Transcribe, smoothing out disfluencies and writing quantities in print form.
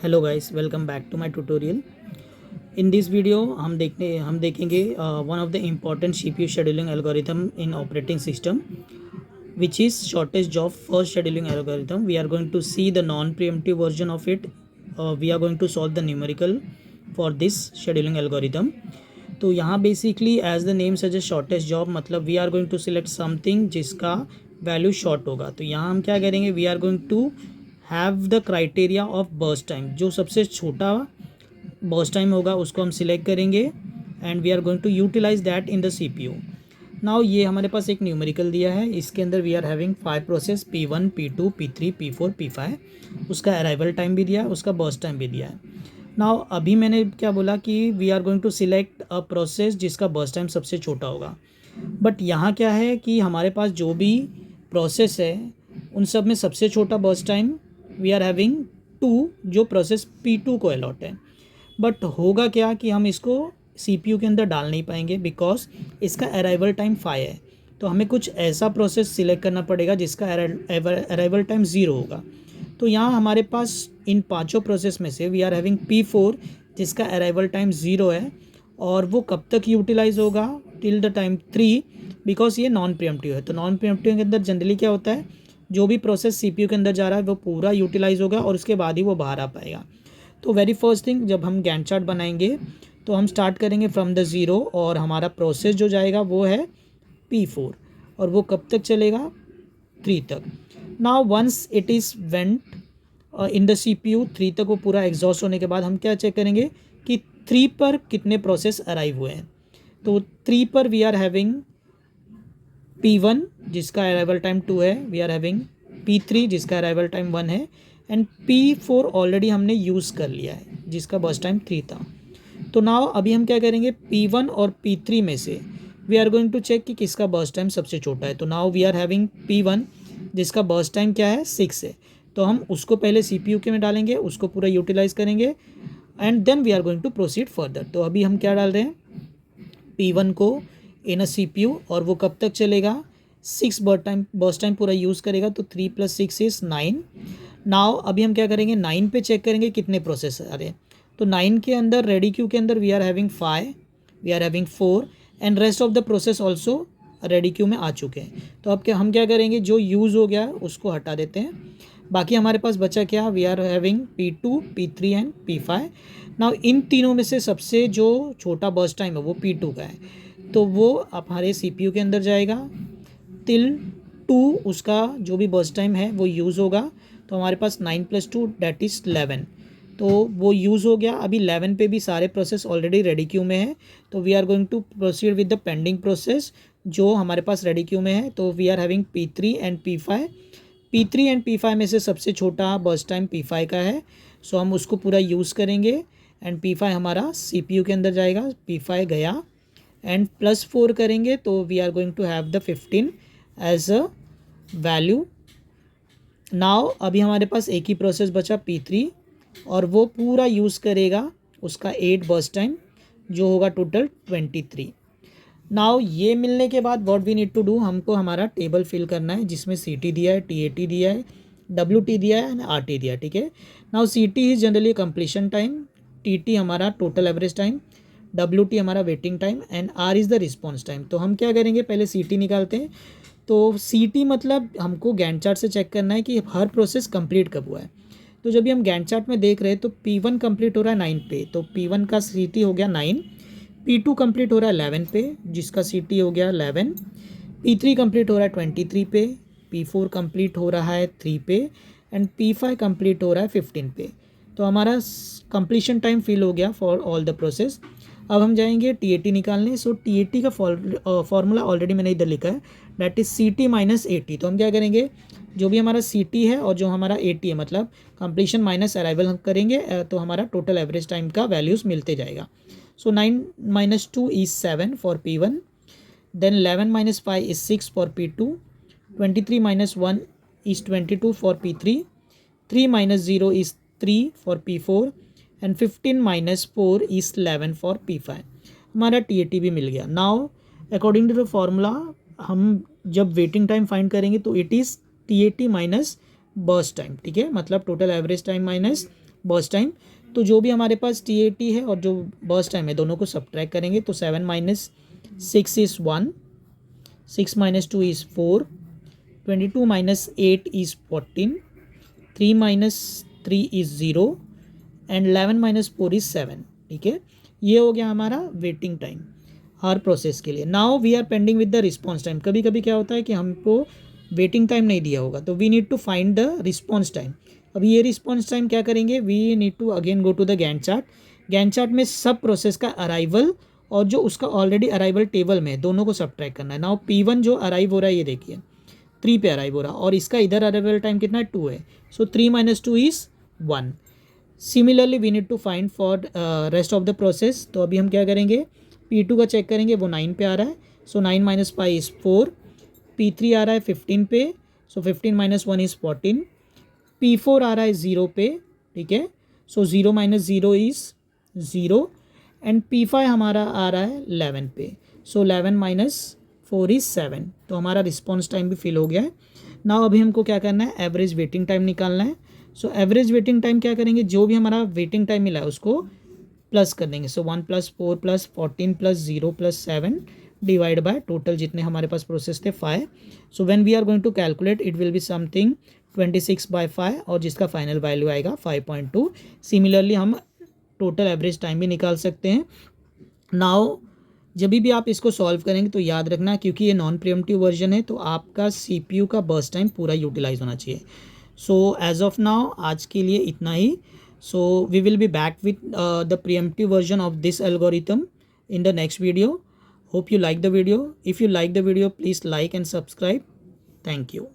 Hello guys, welcome back to my tutorial. In this video हम देखेंगे one of the important CPU scheduling algorithm in operating system which is shortest job first scheduling algorithm. We are going to see the non-preemptive version of it. We are going to solve the numerical for this scheduling algorithm. तो यहाँ basically as the name suggest shortest job मतलब we are going to select something जिसका value short होगा। तो यहाँ हम क्या करेंगे, we are going to have the criteria of burst time. जो सबसे छोटा बर्स्ट टाइम होगा उसको हम सिलेक्ट करेंगे and we are going to utilise that in the CPU. Now ये हमारे पास एक न्यूमेरिकल दिया है, इसके अंदर we are having 5 process P1, P2, P3, P4, P5। उसका अराइवल टाइम भी दिया है, उसका बर्स्ट टाइम भी दिया है। नाउ अभी मैंने क्या बोला कि we are going to select a process जिसका बर्स्ट टाइम सबसे छोटा होगा। बट यहाँ क्या है कि हमारे पास जो भी प्रोसेस है उन सब में सबसे छोटा burst time we are having 2, जो प्रोसेस P2 को अलॉट है। बट होगा क्या कि हम इसको CPU के अंदर डाल नहीं पाएंगे बिकॉज इसका अराइवल टाइम 5 है। तो हमें कुछ ऐसा प्रोसेस सिलेक्ट करना पड़ेगा जिसका अराइवल टाइम 0 होगा। तो यहाँ हमारे पास इन पांचों प्रोसेस में से वी आर हैविंग P4 जिसका अराइवल टाइम 0 है और वो कब तक यूटिलाइज होगा, टिल द टाइम 3, बिकॉज ये नॉन प्रिएम्प्टिव है। तो नॉन प्रिएम्प्टिव के अंदर जनरली क्या होता है, जो भी प्रोसेस CPU के अंदर जा रहा है वो पूरा यूटिलाइज होगा और उसके बाद ही वो बाहर आ पाएगा। तो वेरी फर्स्ट थिंग, जब हम गैंट चार्ट बनाएंगे तो हम स्टार्ट करेंगे फ्रॉम द ज़ीरो और हमारा प्रोसेस जो जाएगा वो है P4 और वो कब तक चलेगा, 3 तक। Now once it is went in the CPU 3 तक वो पूरा एग्जॉस्ट होने के बाद हम क्या चेक करेंगे कि 3 पर कितने प्रोसेस अराइव हुए हैं। तो 3 पर वी आर हैविंग P1 जिसका अराइवल टाइम 2 है, वी आर हैविंग P3 जिसका अराइवल टाइम 1 है एंड P4 ऑलरेडी हमने यूज़ कर लिया है जिसका बर्स्ट टाइम 3 था। तो नाउ अभी हम क्या करेंगे, P1 और P3 में से we are going to check कि किसका बर्स्ट टाइम सबसे छोटा है। तो now we are having P1 जिसका बर्स्ट टाइम क्या है, 6 है। तो हम उसको पहले CPU के में डालेंगे, उसको पूरा यूटिलाइज करेंगे and then we are going to proceed further. तो अभी हम क्या डाल रहे हैं, P1 को इन अ CPU और वो कब तक चलेगा, 6 बर्स्ट टाइम पूरा यूज़ करेगा। तो 3 + 6 इज़ 9। नाउ अभी हम क्या करेंगे, 9 पे चेक करेंगे कितने प्रोसेस आ रहे हैं। तो 9 के अंदर रेडी क्यू के अंदर we are having 5, we are having 4 and rest of the process also ready queue में आ चुके हैं। तो अब क्या हम क्या करेंगे, जो यूज़ हो गया उसको हटा देते हैं। बाकी हमारे पास बचा क्या, we are having P2, P3 and P5। Now इन तीनों में से सबसे जो छोटा बर्स्ट टाइम है वो P2 का है। तो वो हमारे CPU के अंदर जाएगा टिल 2, उसका जो भी बर्स्ट टाइम है वो यूज़ होगा। तो हमारे पास 9 + 2 दैट इज़ 11। तो वो यूज़ हो गया। अभी 11 पे भी सारे प्रोसेस ऑलरेडी रेडी क्यू में है। तो we are going to proceed with the pending process जो हमारे पास रेडी क्यू में है। तो we are having P3 and P5। P3 and P5 में से सबसे छोटा बर्स्ट टाइम P5 का है, सो हम उसको पूरा यूज़ करेंगे एंड P5 हमारा CPU के अंदर जाएगा। P5 गया एंड +4 करेंगे तो we are going to have the 15 as a value. Now अभी हमारे पास एक ही प्रोसेस बचा P3 और वो पूरा यूज़ करेगा उसका 8 बर्स्ट टाइम जो होगा टोटल 23। नाउ ये मिलने के बाद what we need to do, हमको हमारा टेबल फिल करना है जिसमें CT दिया है, TAT दिया है, WT दिया है एंड RT दिया है। ठीक है। Now CT is generally completion time, TT हमारा टोटल एवरेज टाइम, WT हमारा waiting time and R is the response time. तो हम क्या करेंगे, पहले CT निकालते हैं। तो CT मतलब हमको गैंट चार्ट से चेक करना है कि हर प्रोसेस कंप्लीट कब हुआ है। तो जब भी हम गैंट चार्ट में देख रहे हैं तो P1 कंप्लीट हो रहा है 9 पे, तो P1 का CT हो गया 9। P2 कंप्लीट हो रहा है 11 पे जिसका CT हो गया 11। P3 कंप्लीट हो रहा है 23 पे, P4 कंप्लीट हो रहा है 3 पे एंड P5 कंप्लीट हो रहा है 15 पे। तो हमारा कंप्लीशन टाइम फिल हो गया फॉर ऑल द प्रोसेस। अब हम जाएंगे TAT निकालने। सो TAT का फॉर्मूला ऑलरेडी मैंने इधर लिखा है, दैट इज़ CT - AT। तो हम क्या करेंगे, जो भी हमारा CT है और जो हमारा AT है मतलब कंप्लीशन माइनस अराइवल हम करेंगे तो हमारा टोटल एवरेज टाइम का वैल्यूज़ मिलते जाएगा। सो 9 - 2 is 7 for P1, then 11 - 5 is 6 for P2, 23 - 1 is 22 for P3, 3 - 0 is 3 for P4 and 15 - 4 is 11 for P5। हमारा TAT भी मिल गया। Now according to the formula हम जब वेटिंग टाइम फाइंड करेंगे तो it is TAT minus burst time. ठीक है, मतलब total average time minus burst time. तो जो भी हमारे पास TAT है और जो बर्स्ट टाइम है दोनों को सब्ट्रैक्ट करेंगे तो 7 minus 6 is 1, 6 minus 2 is 4, 22 minus 8 is 14, 3 minus 3 is 0 and 11 minus 4 is 7। ठीक है, ये हो गया हमारा वेटिंग टाइम हर प्रोसेस के लिए। Now we are pending with the response time. कभी कभी क्या होता है कि हमको वेटिंग टाइम नहीं दिया होगा, तो we need to find the response time. अब ये रिस्पॉन्स टाइम क्या करेंगे, we need to again go to the Gantt chart. Gantt chart में सब प्रोसेस का अराइवल और जो उसका ऑलरेडी अराइवल टेबल में दोनों को सब्ट्रैक्ट करना है। नाउ P1 जो अराइव हो रहा है ये देखिए 3 पे अराइव हो रहा है और इसका इधर अराइवल टाइम कितना है 2 है, so 3 minus 2 is 1। Similarly we need to find for rest of the process. तो अभी हम क्या करेंगे, P2 का चेक करेंगे, वो 9 पे आ रहा है, सो 9 माइनस 5 इज़ 4। P3 आ रहा है 15 पे, सो 15 माइनस 1 इज़ 14। P4 आ रहा है 0 पे, ठीक है, सो 0 माइनस 0 इज़ 0 एंड P5 हमारा आ रहा है 11 पे, सो 11 माइनस 4 इज़ 7। तो हमारा रिस्पॉन्स टाइम भी फिल हो गया है। नाउ अभी हमको क्या करना है, एवरेज वेटिंग टाइम निकालना है। सो एवरेज वेटिंग टाइम क्या करेंगे, जो भी हमारा वेटिंग टाइम मिला है उसको प्लस कर देंगे। So 1 plus 4 plus 14 plus 0 plus 7 divide by total जितने हमारे पास प्रोसेस थे 5। So when we are going to calculate it will be something 26/5 और जिसका फाइनल वैल्यू आएगा 5.2। सिमिलरली हम टोटल एवरेज टाइम भी निकाल सकते हैं। नाउ जब भी आप इसको सॉल्व करेंगे तो याद रखना, क्योंकि ये नॉन प्रीएम्प्टिव वर्जन है तो आपका CPU का बर्स्ट टाइम पूरा यूटिलाइज होना चाहिए। सो एज ऑफ नाउ आज के लिए इतना ही। So we will be back with the preemptive version of this algorithm in the next video. Hope you like the video. If you like the video, please like and subscribe. Thank you.